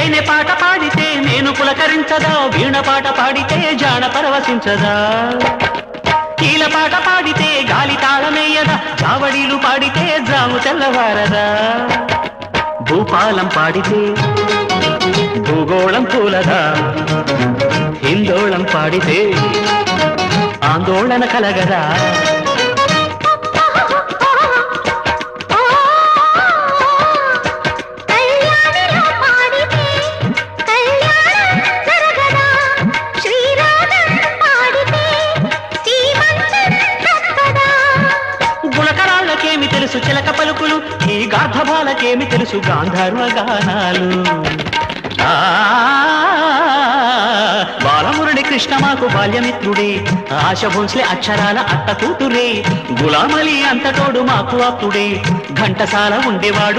తేనె పాట పాడితే నేను పులకరించదా, వీణ పాట పాడితే జాన పరవశించదా, కీల పాట పాడితే గాలి తాళమేయదా, చావడీలు పాడితే జాము తెల్లవారదా, భూపాలం పాడితే భూగోళం పూలదా, హిందోళం పాడితే ఆందోళన కలగదా. గులకరాళ్ళకేమి తెలుసు చిలక పలుకులు, ఈ గార్ధబాలకేమి తెలుసు గాంధర్వ గానాలు. బాలమురళి కృష్ణ మాకు బాల్యమిత్రుడే, ఆశ భోన్స్లే అక్షరాల అత్త కూతురే, గులామలి అంతటోడు మాకు అప్పుడే, ఘంటసాల ఉండేవాడు